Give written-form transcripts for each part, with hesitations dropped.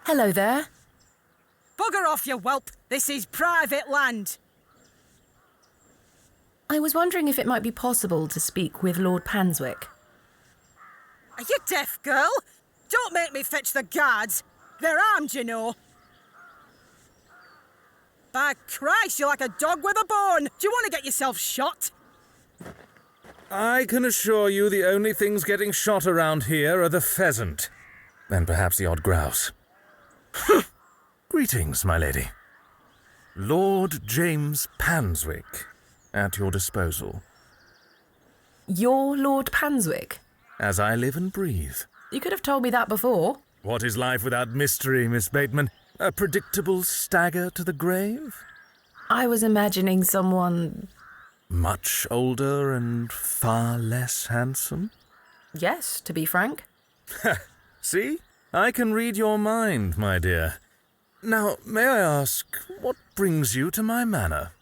Hello there. Bugger off, you whelp. This is private land. I was wondering if it might be possible to speak with Lord Panswick. Are you deaf, girl? Don't make me fetch the guards. They're armed, you know. By Christ, you're like a dog with a bone. Do you want to get yourself shot? I can assure you the only things getting shot around here are the pheasant. And perhaps the odd grouse. Greetings, my lady. Lord James Panswick, at your disposal. You're Lord Panswick? As I live and breathe. You could have told me that before. What is life without mystery, Miss Bateman? A predictable stagger to the grave? I was imagining someone... Much older and far less handsome? Yes, to be frank. See? I can read your mind, my dear. Now, may I ask, what brings you to my manor?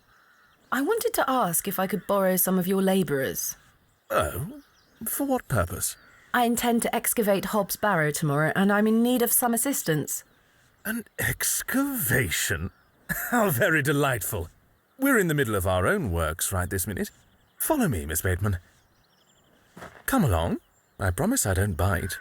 I wanted to ask if I could borrow some of your labourers. Oh? For what purpose? I intend to excavate Hobbs Barrow tomorrow, and I'm in need of some assistance. An excavation? How very delightful. We're in the middle of our own works right this minute. Follow me, Miss Bateman. Come along. I promise I don't bite.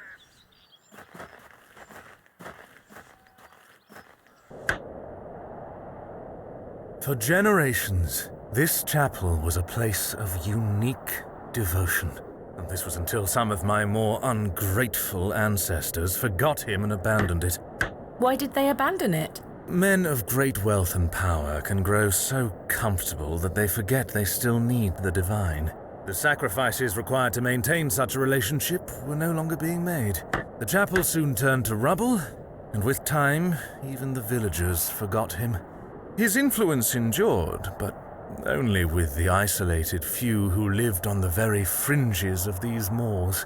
For generations, this chapel was a place of unique devotion. And this was until some of my more ungrateful ancestors forgot him and abandoned it. Why did they abandon it? Men of great wealth and power can grow so comfortable that they forget they still need the divine. The sacrifices required to maintain such a relationship were no longer being made. The chapel soon turned to rubble, and with time, even the villagers forgot him. His influence endured, but only with the isolated few who lived on the very fringes of these moors.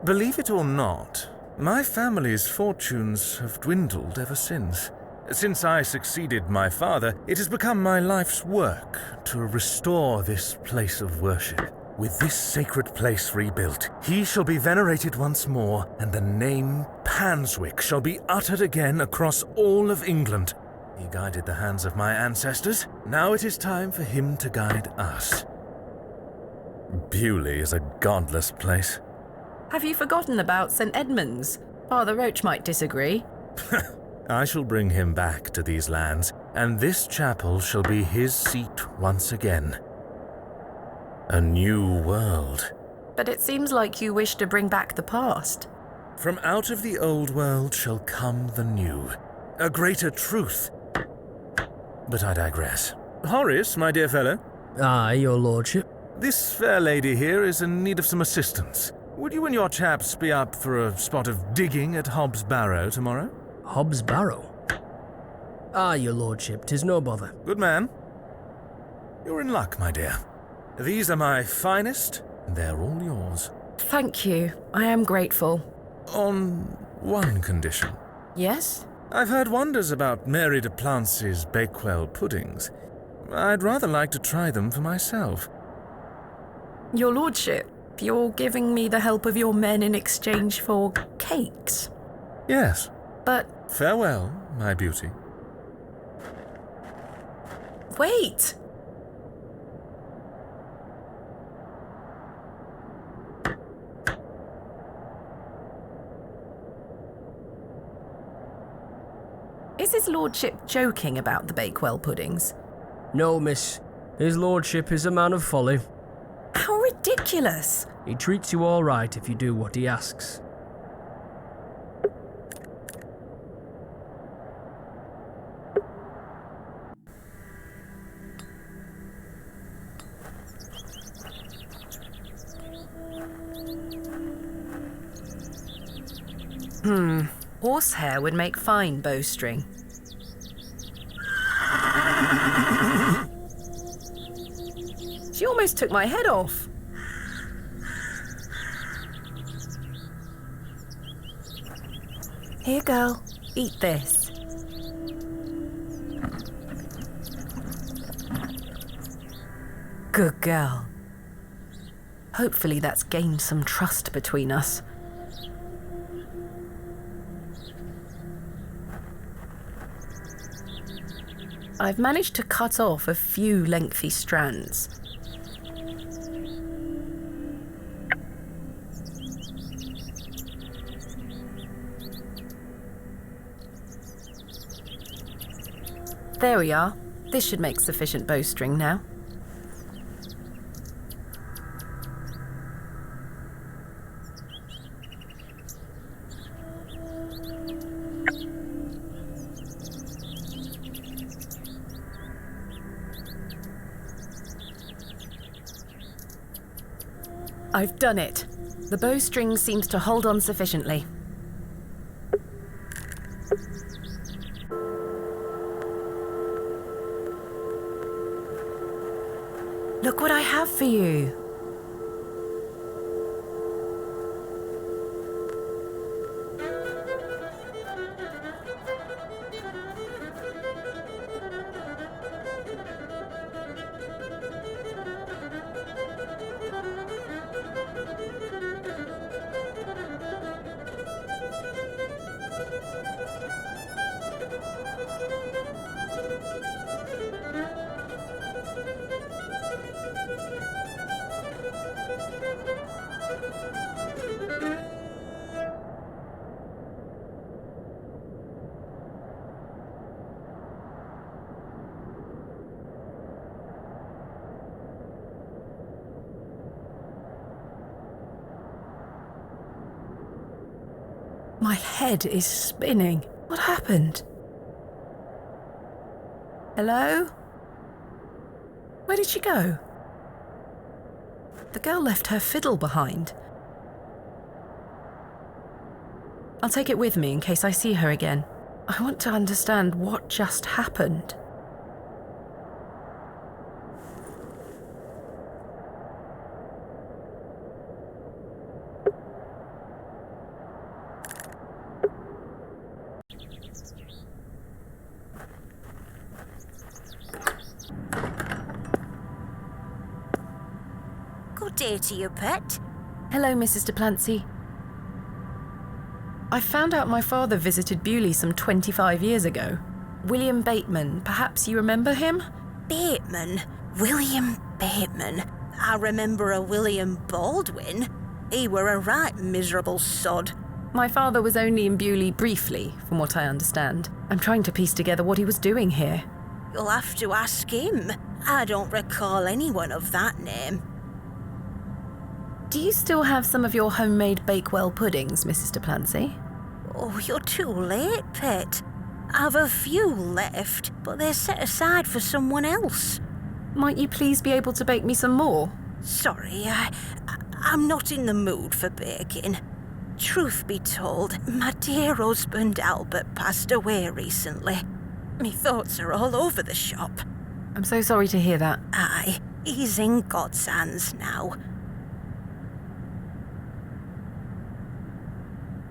Believe it or not, my family's fortunes have dwindled ever since. Since I succeeded my father, it has become my life's work to restore this place of worship. With this sacred place rebuilt, he shall be venerated once more, and the name Panswick shall be uttered again across all of England. He guided the hands of my ancestors. Now it is time for him to guide us. Bewley is a godless place. Have you forgotten about St. Edmund's? Father Roach might disagree. I shall bring him back to these lands, and this chapel shall be his seat once again. A new world. But it seems like you wish to bring back the past. From out of the old world shall come the new. A greater truth. But I digress. Horace, my dear fellow. Aye, your lordship. This fair lady here is in need of some assistance. Would you and your chaps be up for a spot of digging at Hobbs Barrow tomorrow? Hobbs Barrow? Aye, your lordship, 'tis no bother. Good man. You're in luck, my dear. These are my finest, and they're all yours. Thank you. I am grateful. On one condition. Yes? I've heard wonders about Mary de Plancy's Bakewell puddings. I'd rather like to try them for myself. Your lordship, you're giving me the help of your men in exchange for cakes? Yes. But... Farewell, my beauty. Wait! Is his lordship joking about the Bakewell puddings? No, miss. His lordship is a man of folly. How ridiculous! He treats you all right if you do what he asks. Horsehair would make fine bowstring. She almost took my head off. Here, girl. Eat this. Good girl. Hopefully that's gained some trust between us. I've managed to cut off a few lengthy strands. There we are. This should make sufficient bowstring now. I've done it. The bowstring seems to hold on sufficiently. Look what I have for you. My head is spinning. What happened? Hello? Where did she go? The girl left her fiddle behind. I'll take it with me in case I see her again. I want to understand what just happened. Good day to you, pet. Hello, Mrs. Duplancy. I found out my father visited Bewley some 25 years ago. William Bateman, perhaps you remember him? Bateman? William Bateman? I remember a William Baldwin. He were a right miserable sod. My father was only in Bewley briefly, from what I understand. I'm trying to piece together what he was doing here. You'll have to ask him. I don't recall anyone of that name. Do you still have some of your homemade Bakewell puddings, Mrs. Duplancy? Oh, you're too late, pet. I've a few left, but they're set aside for someone else. Might you please be able to bake me some more? Sorry, I'm not in the mood for baking. Truth be told, my dear husband Albert passed away recently. Me thoughts are all over the shop. I'm so sorry to hear that. Aye, he's in God's hands now.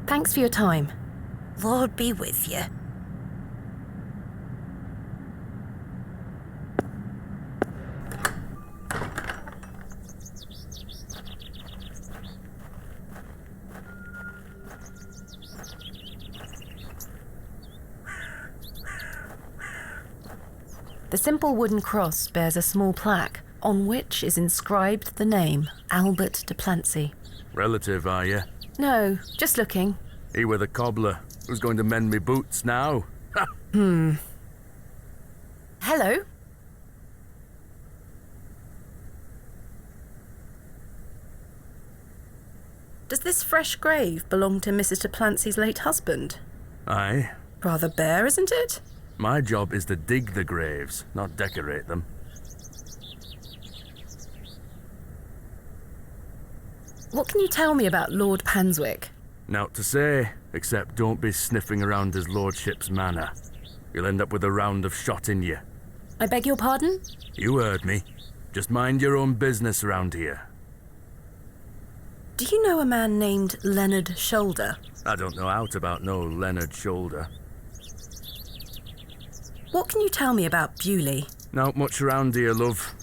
Thanks for your time. Lord be with you. The simple wooden cross bears a small plaque, on which is inscribed the name Albert Duplancy. Relative, are you? No, just looking. He were the cobbler. Who's going to mend me boots now? Hello? Does this fresh grave belong to Mrs. Duplancy's late husband? Aye. Rather bare, isn't it? My job is to dig the graves, not decorate them. What can you tell me about Lord Panswick? Naught to say, except don't be sniffing around his lordship's manor. You'll end up with a round of shot in you. I beg your pardon? You heard me. Just mind your own business around here. Do you know a man named Leonard Shoulder? I don't know aught about no Leonard Shoulder. What can you tell me about Bewley? Not much around here, love.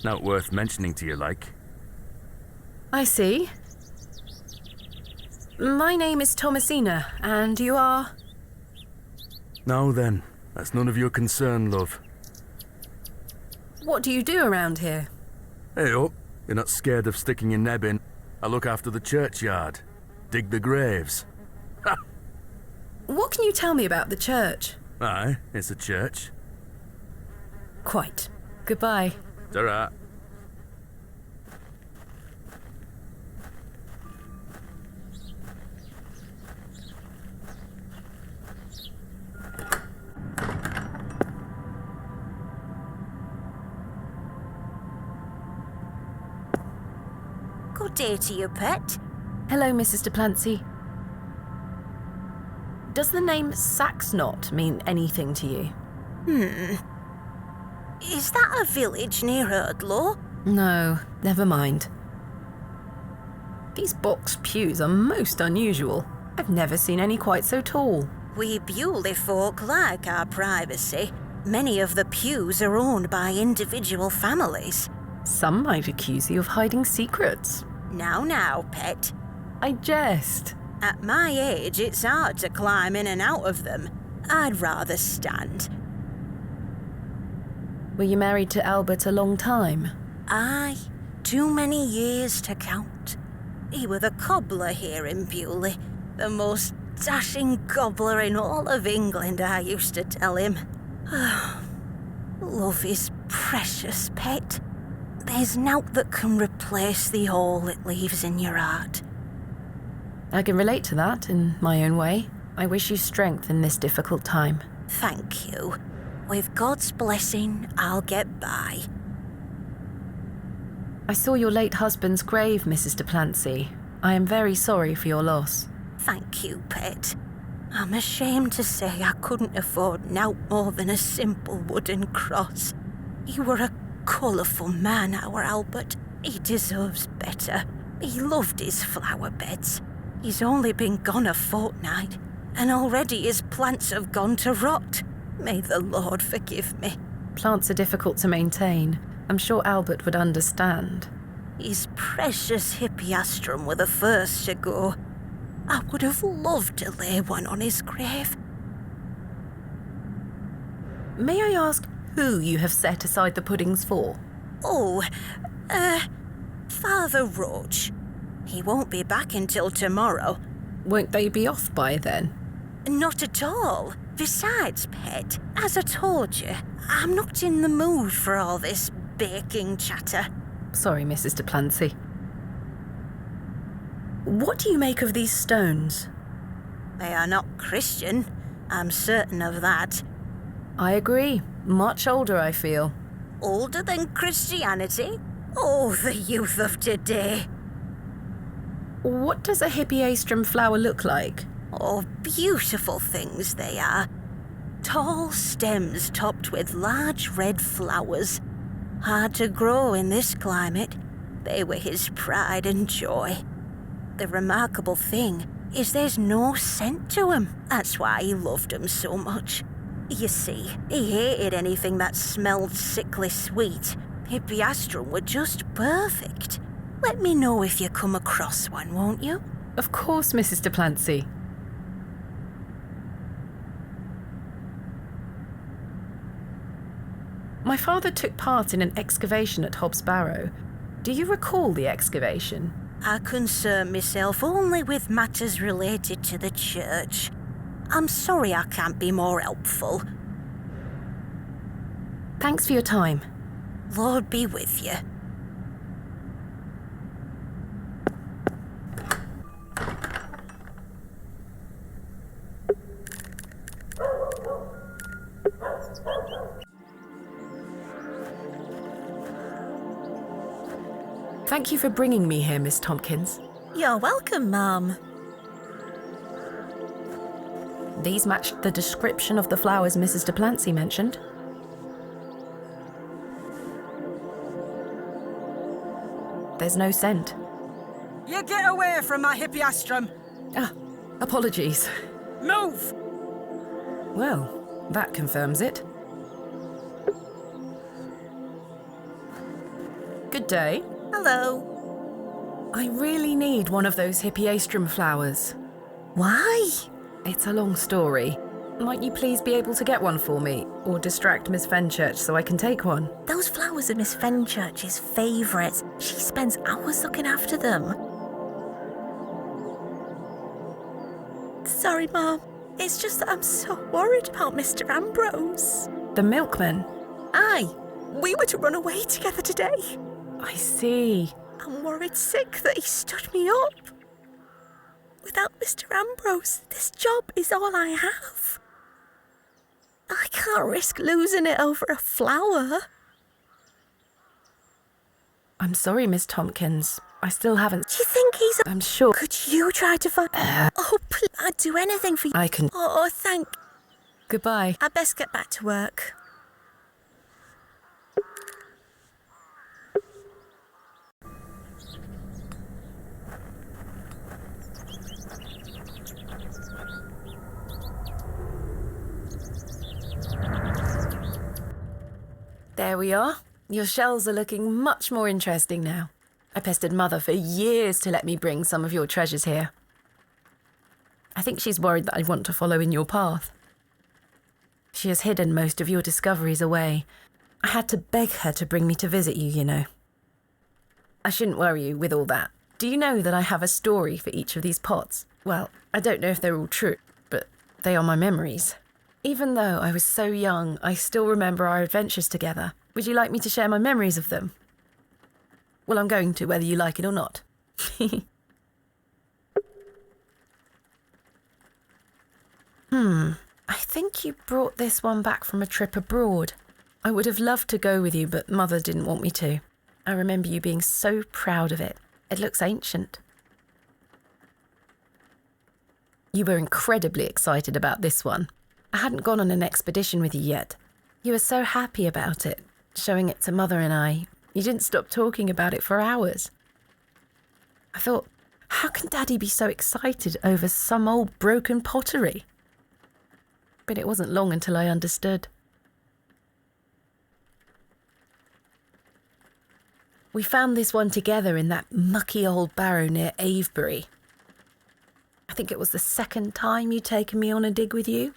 Not worth mentioning to you, like. I see. My name is Thomasina, and you are? Now then, that's none of your concern, love. What do you do around here? Hey up, you're not scared of sticking your neb in. I look after the churchyard. Dig the graves. Ha! What can you tell me about the church? Aye, it's a church. Quite. Goodbye. Ta-ra. Good day to you, pet. Hello, Mrs. Duplancy. Does the name Saxnot mean anything to you? Is that a village near Erdlow? No, never mind. These box pews are most unusual. I've never seen any quite so tall. We Bewley folk like our privacy. Many of the pews are owned by individual families. Some might accuse you of hiding secrets. Now, pet. I jest. At my age, it's hard to climb in and out of them. I'd rather stand. Were you married to Albert a long time? Aye, too many years to count. He were the cobbler here in Bewley. The most dashing gobbler in all of England, I used to tell him. Love is precious, pet. There's nought that can replace the hole it leaves in your heart. I can relate to that in my own way. I wish you strength in this difficult time. Thank you. With God's blessing, I'll get by. I saw your late husband's grave, Mrs. Duplancy. I am very sorry for your loss. Thank you, pet. I'm ashamed to say I couldn't afford nought more than a simple wooden cross. He were a colourful man, our Albert. He deserves better. He loved his flower beds. He's only been gone a fortnight, and already his plants have gone to rot. May the Lord forgive me. Plants are difficult to maintain. I'm sure Albert would understand. His precious Hippeastrum were the first to go. I would have loved to lay one on his grave. May I ask who you have set aside the puddings for? Oh, Father Roach. He won't be back until tomorrow. Won't they be off by then? Not at all. Besides, pet, as I told you, I'm not in the mood for all this baking chatter. Sorry, Mrs. Duplancy. What do you make of these stones? They are not Christian. I'm certain of that. I agree. Much older, I feel. Older than Christianity? Oh, the youth of today. What does a Hippeastrum flower look like? Oh, beautiful things they are. Tall stems topped with large red flowers. Hard to grow in this climate. They were his pride and joy. The remarkable thing is there's no scent to 'em. That's why he loved 'em so much. You see, he hated anything that smelled sickly sweet. Hippeastrum were just perfect. Let me know if you come across one, won't you? Of course, Mrs. Duplancy. My father took part in an excavation at Barrow. Do you recall the excavation? I concern myself only with matters related to the church. I'm sorry I can't be more helpful. Thanks for your time. Lord be with you. Thank you for bringing me here, Miss Tompkins. You're welcome, Mum. These matched the description of the flowers Mrs. Duplancy mentioned. There's no scent. You get away from my Hippeastrum. Ah, apologies. Move! Well, that confirms it. Good day. Hello. I really need one of those Hippeastrum flowers. Why? It's a long story. Might you please be able to get one for me, or distract Miss Fenchurch so I can take one? Those flowers are Miss Fenchurch's favourites. She spends hours looking after them. Sorry, Mum. It's just that I'm so worried about Mr. Ambrose. The milkman? Aye. We were to run away together today. I see. I'm worried sick that he stood me up. Without Mr. Ambrose, this job is all I have. I can't risk losing it over a flower. I'm sorry, Miss Tompkins. I still haven't... Do you think he's... I'm sure... Could you try to find... Oh, please, I'd do anything for you. I can... Oh, thank... Goodbye. I'd best get back to work. There we are. Your shells are looking much more interesting now. I pestered Mother for years to let me bring some of your treasures here. I think she's worried that I want to follow in your path. She has hidden most of your discoveries away. I had to beg her to bring me to visit you, you know. I shouldn't worry you with all that. Do you know that I have a story for each of these pots? Well, I don't know if they're all true, but they are my memories. Even though I was so young, I still remember our adventures together. Would you like me to share my memories of them? Well, I'm going to, whether you like it or not. I think you brought this one back from a trip abroad. I would have loved to go with you, but Mother didn't want me to. I remember you being so proud of it. It looks ancient. You were incredibly excited about this one. I hadn't gone on an expedition with you yet. You were so happy about it, showing it to Mother and I. You didn't stop talking about it for hours. I thought, how can Daddy be so excited over some old broken pottery? But it wasn't long until I understood. We found this one together in that mucky old barrow near Avebury. I think it was the second time you'd taken me on a dig with you.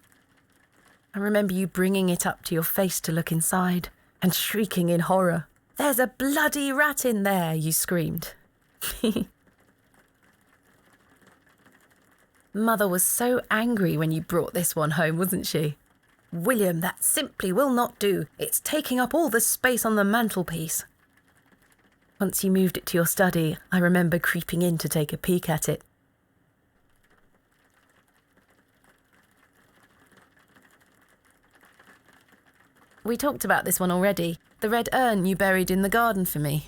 I remember you bringing it up to your face to look inside and shrieking in horror. "There's a bloody rat in there," you screamed. Mother was so angry when you brought this one home, wasn't she? "William, that simply will not do. It's taking up all the space on the mantelpiece." Once you moved it to your study, I remember creeping in to take a peek at it. We talked about this one already. The red urn you buried in the garden for me.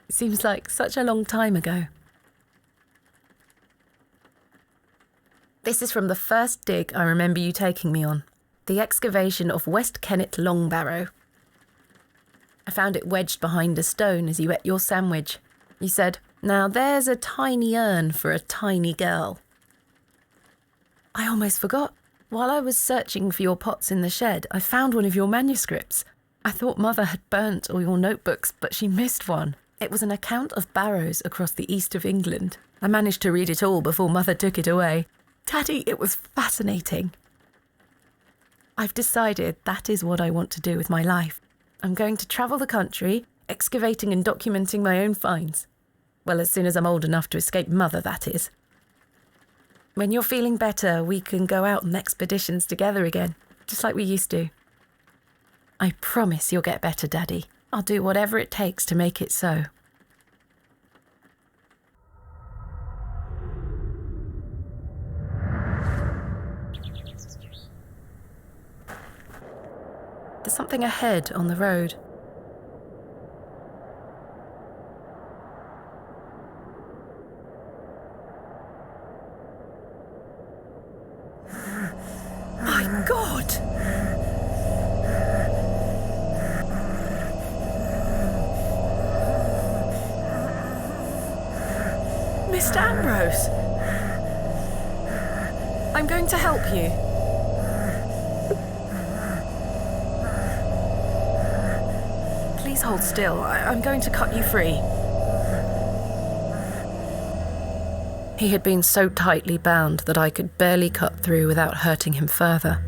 It seems like such a long time ago. This is from the first dig I remember you taking me on. The excavation of West Kennet Long Barrow. I found it wedged behind a stone as you ate your sandwich. You said, "Now there's a tiny urn for a tiny girl." I almost forgot. While I was searching for your pots in the shed, I found one of your manuscripts. I thought Mother had burnt all your notebooks, but she missed one. It was an account of barrows across the east of England. I managed to read it all before Mother took it away. Daddy, it was fascinating. I've decided that is what I want to do with my life. I'm going to travel the country, excavating and documenting my own finds. Well, as soon as I'm old enough to escape Mother, that is. When you're feeling better, we can go out on expeditions together again, just like we used to. I promise you'll get better, Daddy. I'll do whatever it takes to make it so. There's something ahead on the road. My God! Mr. Ambrose! I'm going to help you. Please hold still. I'm going to cut you free. He had been so tightly bound that I could barely cut through without hurting him further.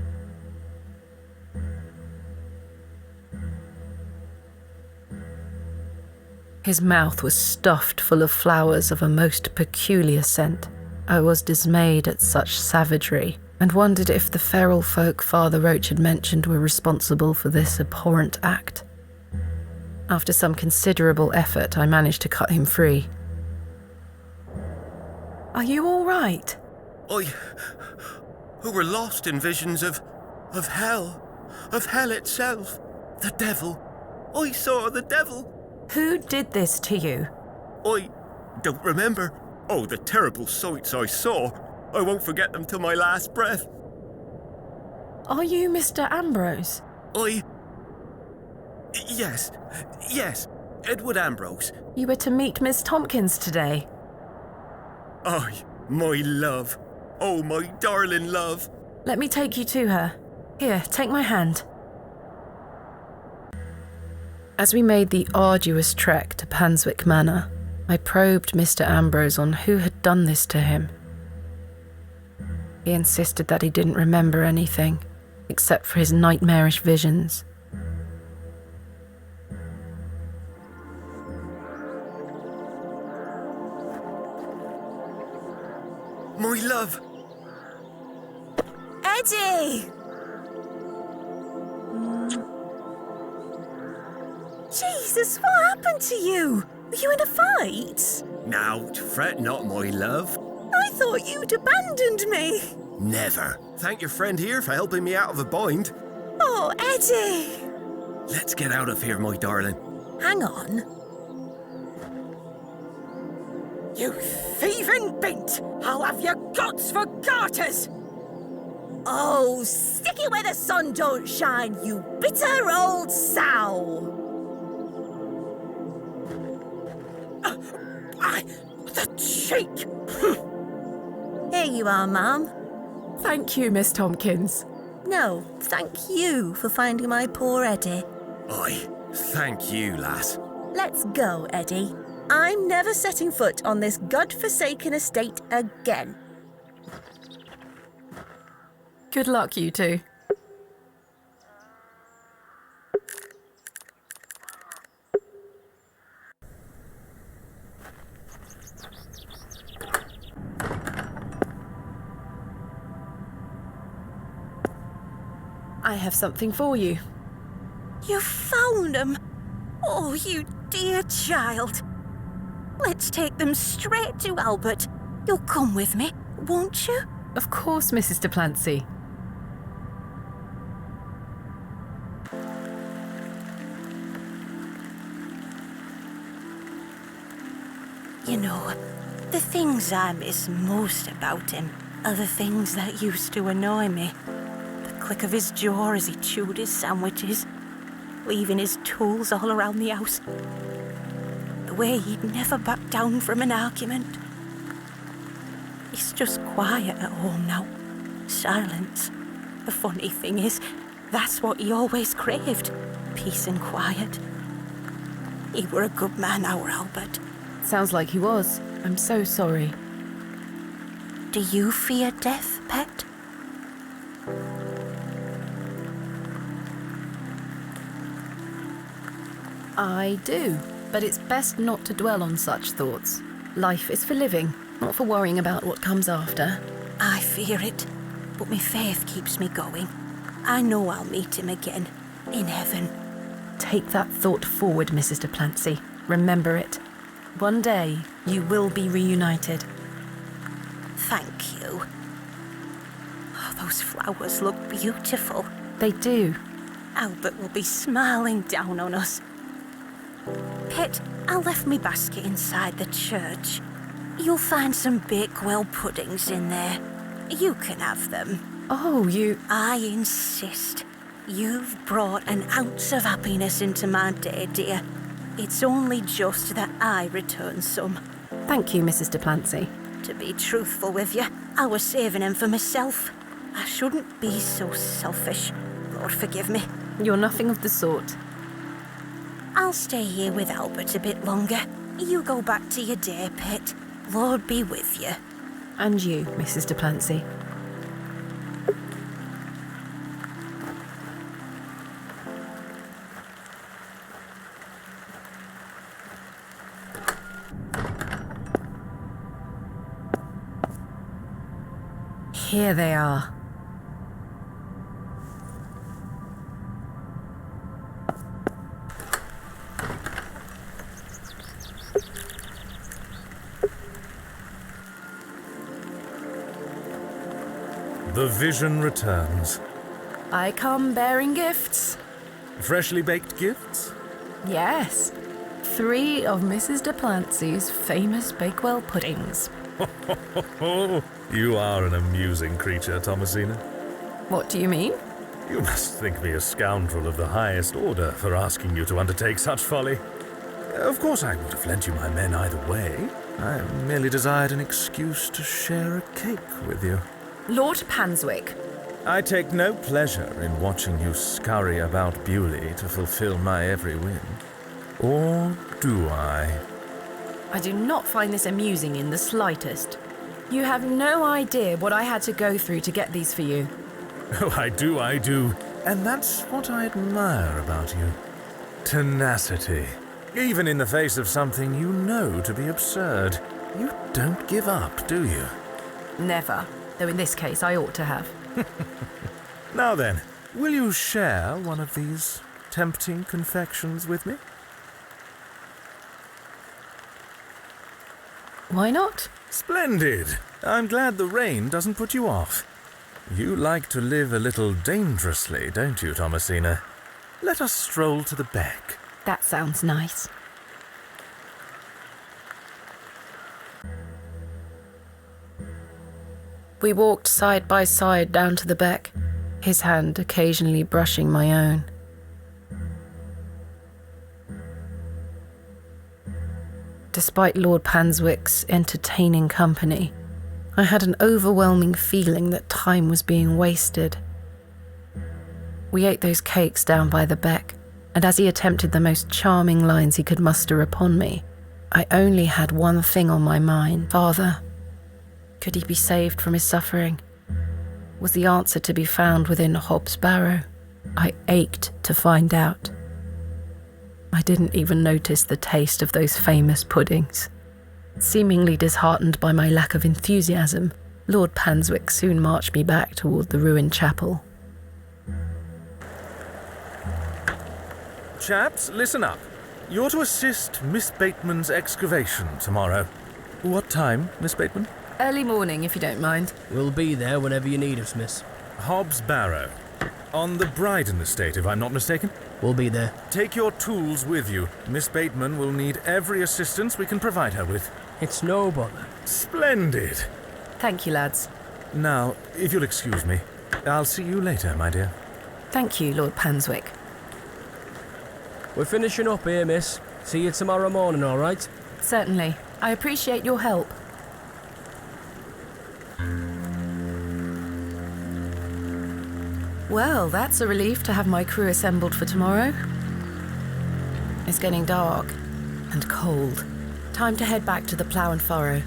His mouth was stuffed full of flowers of a most peculiar scent. I was dismayed at such savagery, and wondered if the feral folk Father Roach had mentioned were responsible for this abhorrent act. After some considerable effort, I managed to cut him free. "Are you all right?" Who were lost in visions of hell itself, the devil. I saw the devil. Who did this to you? I don't remember. Oh, the terrible sights I saw. I won't forget them till my last breath. Are you Mr. Ambrose? Yes, Edward Ambrose. You were to meet Miss Tompkins today. Aye, my love. Oh, my darling love. Let me take you to her. Here, take my hand. As we made the arduous trek to Panswick Manor, I probed Mr. Ambrose on who had done this to him. He insisted that he didn't remember anything, except for his nightmarish visions. My love. Eddie! Jesus, what happened to you? Were you in a fight? Now, fret not, my love. I thought you'd abandoned me. Never. Thank your friend here for helping me out of a bind. Oh, Eddie! Let's get out of here, my darling. Hang on. You thieving bint! I'll have your guts for garters! Oh, stick it where the sun don't shine, you bitter old sow! The cheek! Here you are, ma'am. Thank you, Miss Tompkins. No, thank you for finding my poor Eddie. Aye, thank you, lass. Let's go, Eddie. I'm never setting foot on this god-forsaken estate again. Good luck, you two. I have something for you. You found them? Oh, you dear child. Let's take them straight to Albert. You'll come with me, won't you? Of course, Mrs. de Plancy. You know, the things I miss most about him are the things that used to annoy me. The click of his jaw as he chewed his sandwiches, leaving his tools all around the house. The way he'd never back down from an argument. He's just quiet at home now. Silence. The funny thing is, that's what he always craved. Peace and quiet. He were a good man, our Albert. Sounds like he was. I'm so sorry. Do you fear death, pet? I do, but it's best not to dwell on such thoughts. Life is for living, not for worrying about what comes after. I fear it, but my faith keeps me going. I know I'll meet him again, in heaven. Take that thought forward, Mrs. de Plancy. Remember it. One day, you will be reunited. Thank you. Oh, those flowers look beautiful. They do. Albert will be smiling down on us. Pet, I left me basket inside the church. You'll find some Bakewell puddings in there. You can have them. Oh, you... I insist. You've brought an ounce of happiness into my day, dear. It's only just that I return some. Thank you, Mrs. de Plancy. To be truthful with you, I was saving them for myself. I shouldn't be so selfish. Lord forgive me. You're nothing of the sort. I'll stay here with Albert a bit longer. You go back to your day, Pet. Lord be with you. And you, Mrs. de Plancy. Here they are. The vision returns. I come bearing gifts. Freshly baked gifts? Yes. 3 of Mrs. de Plancy's famous Bakewell puddings. Oh, you are an amusing creature, Thomasina. What do you mean? You must think me a scoundrel of the highest order for asking you to undertake such folly. Of course I would have lent you my men either way. I merely desired an excuse to share a cake with you. Lord Panswick. I take no pleasure in watching you scurry about Bewley to fulfill my every whim. Or do I? I do not find this amusing in the slightest. You have no idea what I had to go through to get these for you. Oh, I do. And that's what I admire about you. Tenacity. Even in the face of something you know to be absurd. You don't give up, do you? Never. Though in this case I ought to have. Now then, will you share one of these tempting confections with me? Why not? Splendid! I'm glad the rain doesn't put you off. You like to live a little dangerously, don't you, Thomasina? Let us stroll to the beck. That sounds nice. We walked side by side down to the beck, his hand occasionally brushing my own. Despite Lord Panswick's entertaining company, I had an overwhelming feeling that time was being wasted. We ate those cakes down by the beck, and as he attempted the most charming lines he could muster upon me, I only had one thing on my mind. Father. Could he be saved from his suffering? Was the answer to be found within Hobbs' Barrow? I ached to find out. I didn't even notice the taste of those famous puddings. Seemingly disheartened by my lack of enthusiasm, Lord Panswick soon marched me back toward the ruined chapel. Chaps, listen up. You're to assist Miss Bateman's excavation tomorrow. What time, Miss Bateman? Early morning, if you don't mind. We'll be there whenever you need us, miss. Hobbs' Barrow. On the Bryden estate, if I'm not mistaken. We'll be there. Take your tools with you. Miss Bateman will need every assistance we can provide her with. It's no bother. Splendid! Thank you, lads. Now, if you'll excuse me, I'll see you later, my dear. Thank you, Lord Panswick. We're finishing up here, miss. See you tomorrow morning, all right? Certainly. I appreciate your help. Well, that's a relief to have my crew assembled for tomorrow. It's getting dark and cold. Time to head back to the plough and furrow.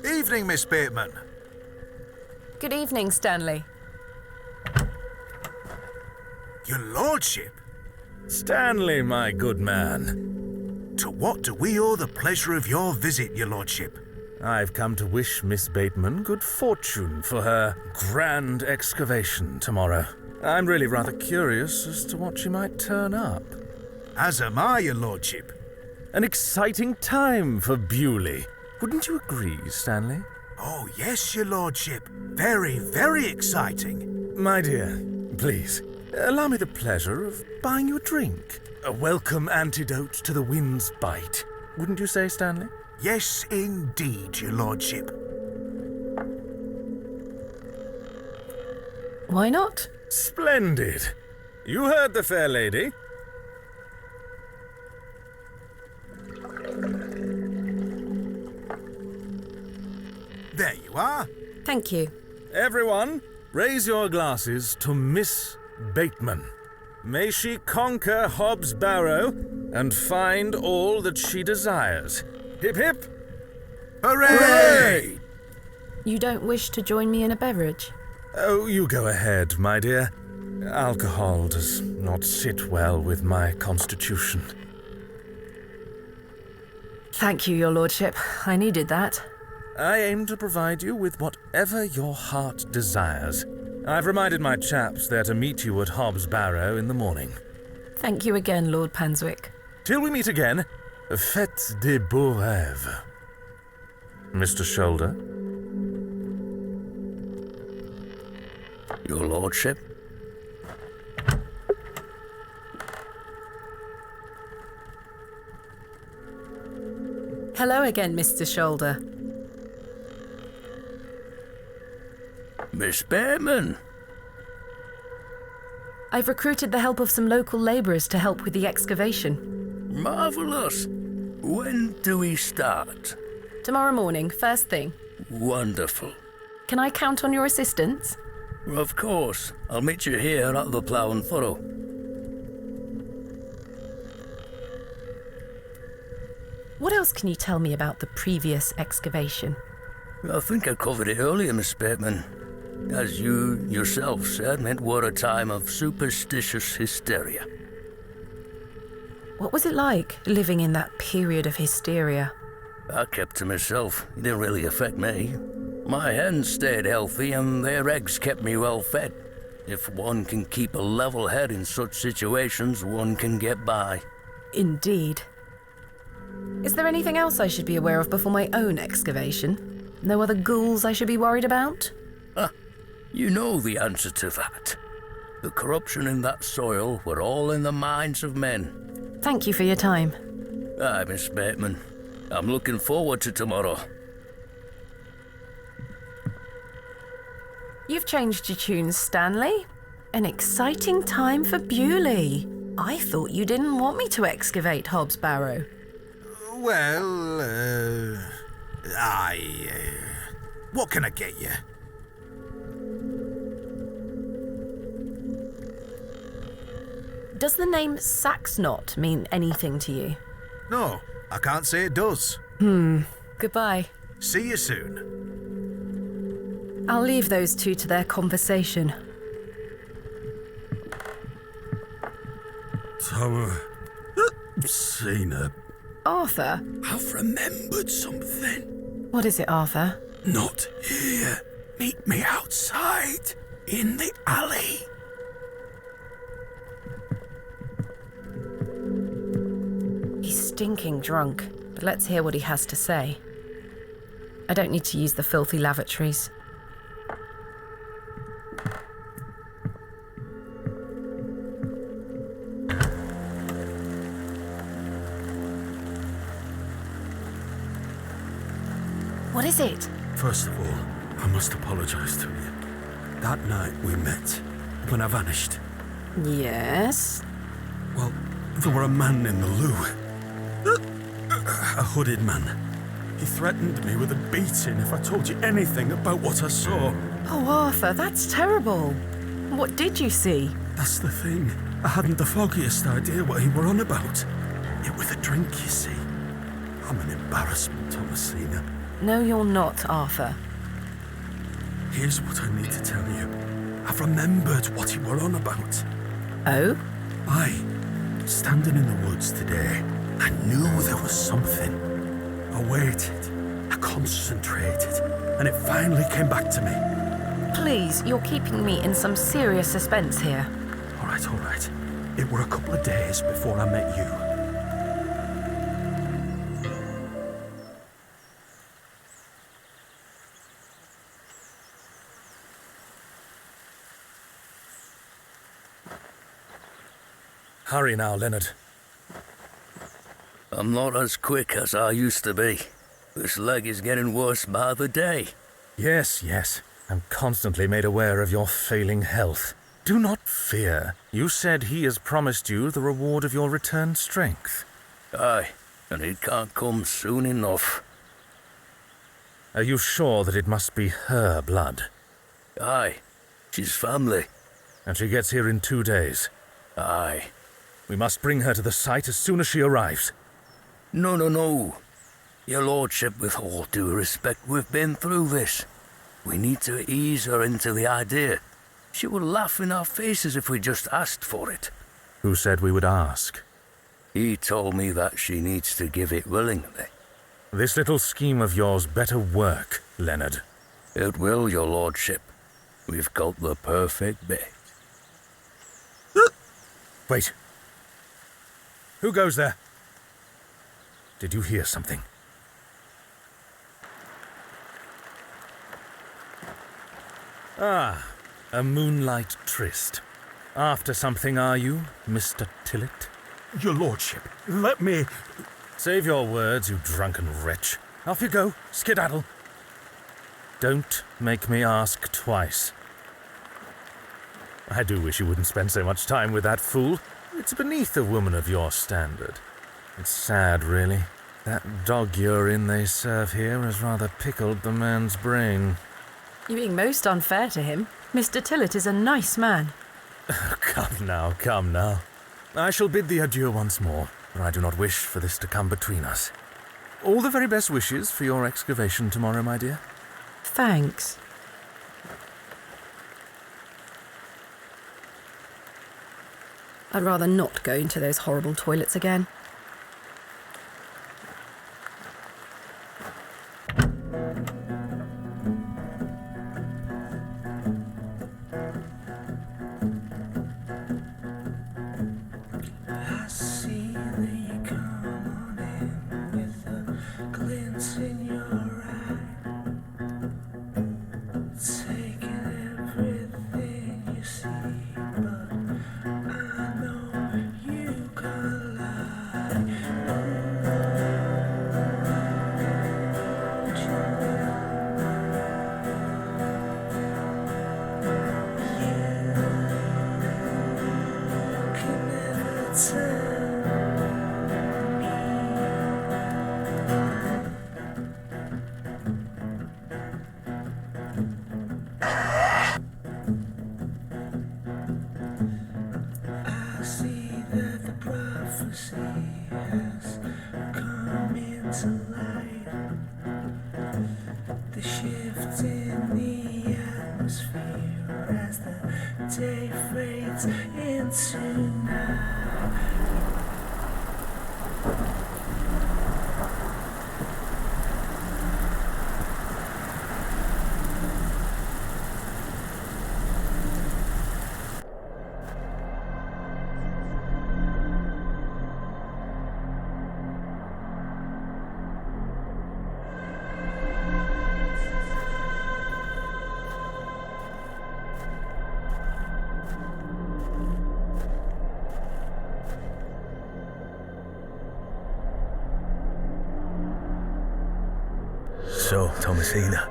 Evening, Miss Bateman. Good evening, Stanley. Your lordship, Stanley, my good man. to what do we owe the pleasure of your visit, your lordship? I've come to wish Miss Bateman good fortune for her grand excavation tomorrow. I'm really rather curious as to what she might turn up. As am I, your lordship. An exciting time for Bewley. Wouldn't you agree, Stanley? Oh, yes, your lordship. Very, very exciting. My dear, please, allow me the pleasure of buying you a drink. A welcome antidote to the wind's bite. Wouldn't you say, Stanley? Yes, indeed, your lordship. Why not? Splendid. You heard the fair lady. There you are. Thank you. Everyone, raise your glasses to Miss Bateman. May she conquer Hobbs' Barrow and find all that she desires. Hip hip! Hooray! You don't wish to join me in a beverage? Oh, you go ahead, my dear. Alcohol does not sit well with my constitution. Thank you, your lordship. I needed that. I aim to provide you with whatever your heart desires. I've reminded my chaps they're to meet you at Hobbs Barrow in the morning. Thank you again, Lord Panswick. Till we meet again, faites des beaux rêves. Mr. Shoulder? Your lordship? Hello again, Mr. Shoulder. Miss Bateman? I've recruited the help of some local labourers to help with the excavation. Marvellous. When do we start? Tomorrow morning, first thing. Wonderful. Can I count on your assistance? Of course. I'll meet you here at the Plough and Furrow. What else can you tell me about the previous excavation? I think I covered it earlier, Miss Bateman. As you yourself said, it were a time of superstitious hysteria. What was it like, living in that period of hysteria? I kept to myself. It didn't really affect me. My hens stayed healthy and their eggs kept me well fed. If one can keep a level head in such situations, one can get by. Indeed. Is there anything else I should be aware of before my own excavation? No other ghouls I should be worried about? You know the answer to that. The corruption in that soil were all in the minds of men. Thank you for your time. Aye, Miss Bateman. I'm looking forward to tomorrow. You've changed your tunes, Stanley. An exciting time for Bewley. I thought you didn't want me to excavate Hobbs Barrow. Well, what can I get you? Does the name Saxnot mean anything to you? No, I can't say it does. Goodbye. See you soon. I'll leave those two to their conversation. Tower. Seen her. Arthur? I've remembered something. What is it, Arthur? Not here. Meet me outside. In the alley. He's stinking drunk, but let's hear what he has to say. I don't need to use the filthy lavatories. What is it? First of all, I must apologise to you. That night we met, when I vanished. Yes? Well, there were a man in the loo. A hooded man. He threatened me with a beating if I told you anything about what I saw. Oh, Arthur, that's terrible. What did you see? That's the thing. I hadn't the foggiest idea what he were on about. It was a drink, you see. I'm an embarrassment, Thomasina. No, you're not, Arthur. Here's what I need to tell you. I've remembered what he were on about. Oh? Aye. Standing in the woods today, I knew there was something. I waited. I concentrated. And it finally came back to me. Please, you're keeping me in some serious suspense here. All right. It were a couple of days before I met you. Hurry now, Leonard. I'm not as quick as I used to be. This leg is getting worse by the day. Yes. I'm constantly made aware of your failing health. Do not fear. You said he has promised you the reward of your returned strength. Aye, and it can't come soon enough. Are you sure that it must be her blood? Aye, she's family. And she gets here in 2 days? Aye. We must bring her to the site as soon as she arrives. No. Your lordship, with all due respect, we've been through this. We need to ease her into the idea. She would laugh in our faces if we just asked for it. Who said we would ask? He told me that she needs to give it willingly. This little scheme of yours better work, Leonard. It will, your lordship. We've got the perfect bait. Wait. Who goes there? Did you hear something? Ah, a moonlight tryst. After something, are you, Mr. Tillett? Your lordship, let me... Save your words, you drunken wretch. Off you go, skedaddle. Don't make me ask twice. I do wish you wouldn't spend so much time with that fool. It's beneath a woman of your standard. It's sad, really. That dog urine they serve here has rather pickled the man's brain. You're being most unfair to him. Mr. Tillett is a nice man. Come now, come now. I shall bid thee adieu once more, for I do not wish for this to come between us. All the very best wishes for your excavation tomorrow, my dear. Thanks. I'd rather not go into those horrible toilets again. So, Thomasina,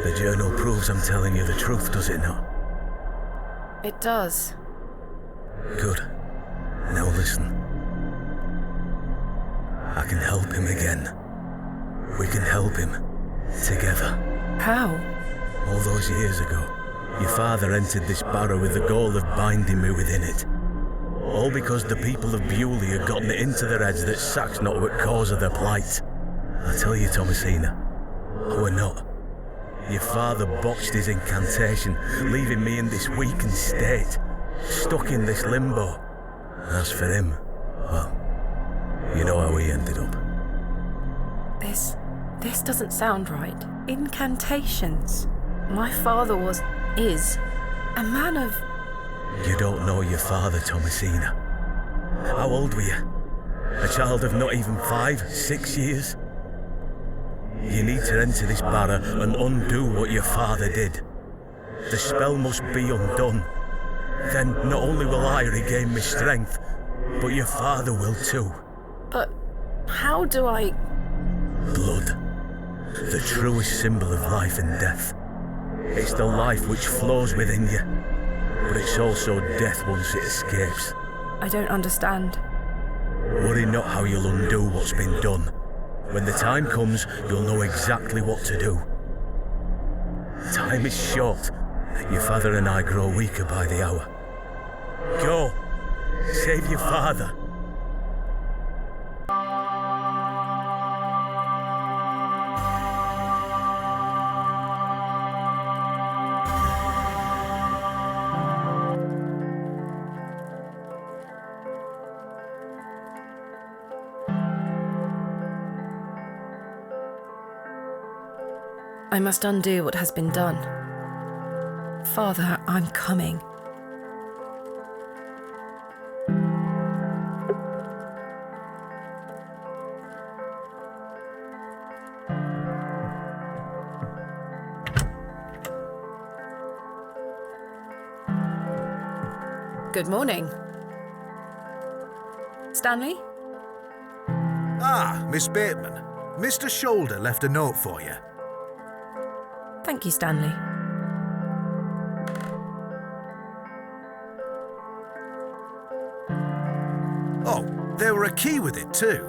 the journal proves I'm telling you the truth, does it not? It does. Good. Now listen. I can help him again. We can help him. Together. How? All those years ago, your father entered this barrow with the goal of binding me within it. All because the people of Bewley had gotten it into their heads that Sack's not what cause of their plight. I tell you, Thomasina, we're not. Your father botched his incantation, leaving me in this weakened state, stuck in this limbo. As for him, well, you know how he ended up. This doesn't sound right. Incantations. My father is a man of... You don't know your father, Thomasina. How old were you? A child of not even 5, 6 years? You need to enter this barrow and undo what your father did. The spell must be undone. Then not only will I regain my strength, but your father will too. But how do I... Blood. The truest symbol of life and death. It's the life which flows within you, but it's also death once it escapes. I don't understand. Worry not how you'll undo what's been done. When the time comes, you'll know exactly what to do. Time is short. Your father and I grow weaker by the hour. Go. Save your father. I must undo what has been done. Father, I'm coming. Good morning. Stanley? Ah, Miss Bateman. Mr. Shoulder left a note for you. Thank you, Stanley. Oh, there were a key with it too.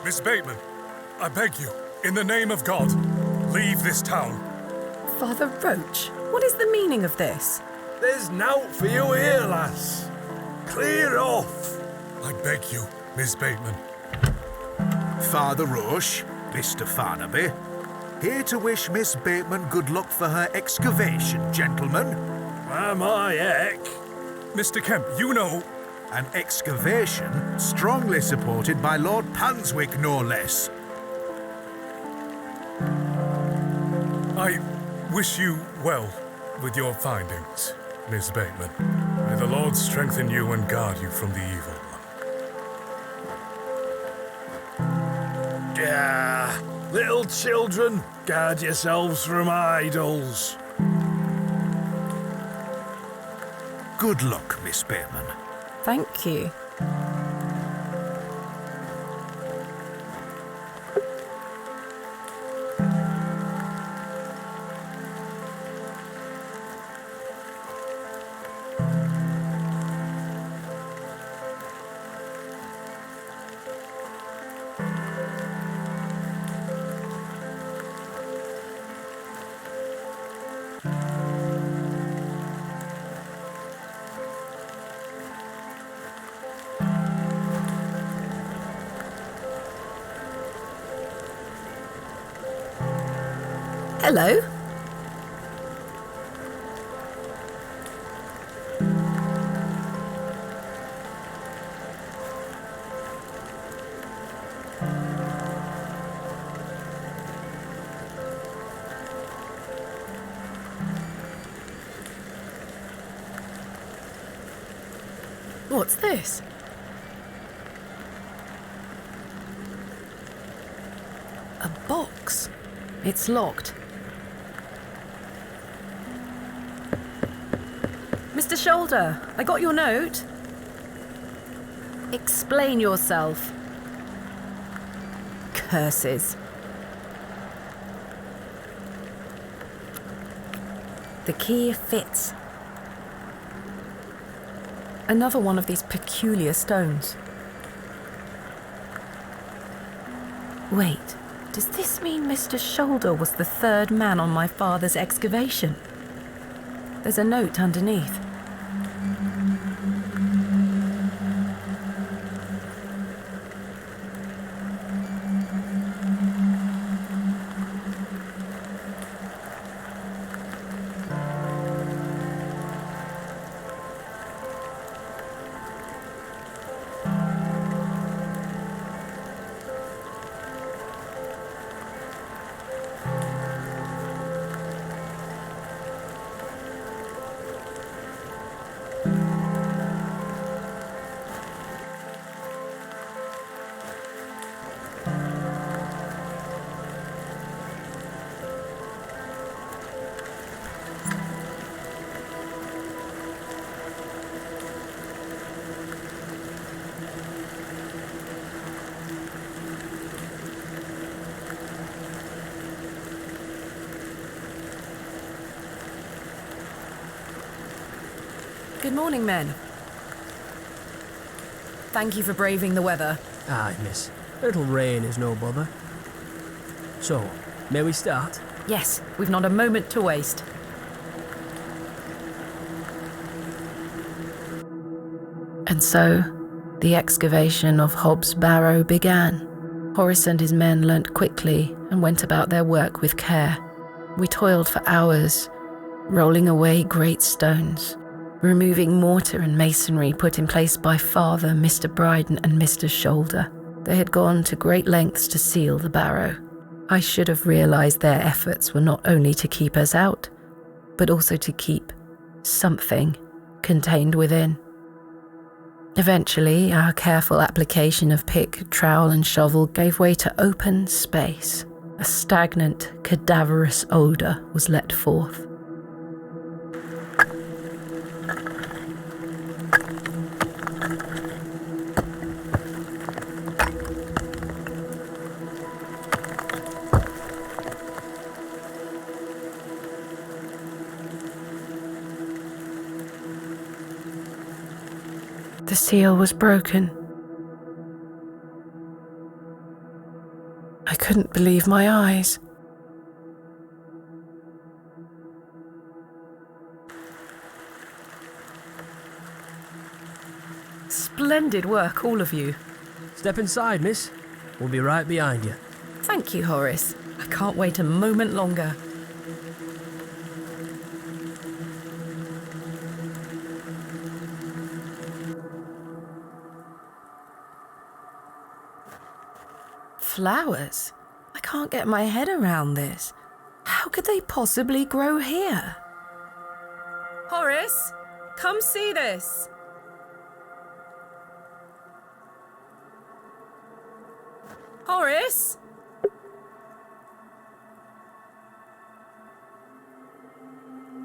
Miss Bateman, I beg you, in the name of God, leave this town. Father Roach, what is the meaning of this? There's nowt for you here, lass. Clear off. I beg you, Miss Bateman. Father Roche, Mr. Farnaby, here to wish Miss Bateman good luck for her excavation, gentlemen. Am I heck? Mr. Kemp, you know... An excavation strongly supported by Lord Panswick, no less. I wish you well with your findings, Miss Bateman. May the Lord strengthen you and guard you from the evil one. Yeah, little children, guard yourselves from idols. Good luck, Miss Bateman. Thank you. Hello. What's this? A box. It's locked. Mr. Shoulder, I got your note. Explain yourself. Curses. The key fits. Another one of these peculiar stones. Wait, does this mean Mr. Shoulder was the third man on my father's excavation? There's a note underneath. Good morning, men. Thank you for braving the weather. Aye, miss. A little rain is no bother. So, may we start? Yes, we've not a moment to waste. And so, the excavation of Hobbs Barrow began. Horace and his men learnt quickly and went about their work with care. We toiled for hours, rolling away great stones, removing mortar and masonry put in place by Father, Mr. Bryden and Mr. Shoulder. They had gone to great lengths to seal the barrow. I should have realised their efforts were not only to keep us out, but also to keep something contained within. Eventually, our careful application of pick, trowel and shovel gave way to open space. A stagnant, cadaverous odour was let forth. The seal was broken. I couldn't believe my eyes. Splendid work, all of you. Step inside, miss. We'll be right behind you. Thank you, Horace. I can't wait a moment longer. Flowers? I can't get my head around this. How could they possibly grow here? Horace, come see this. Horace?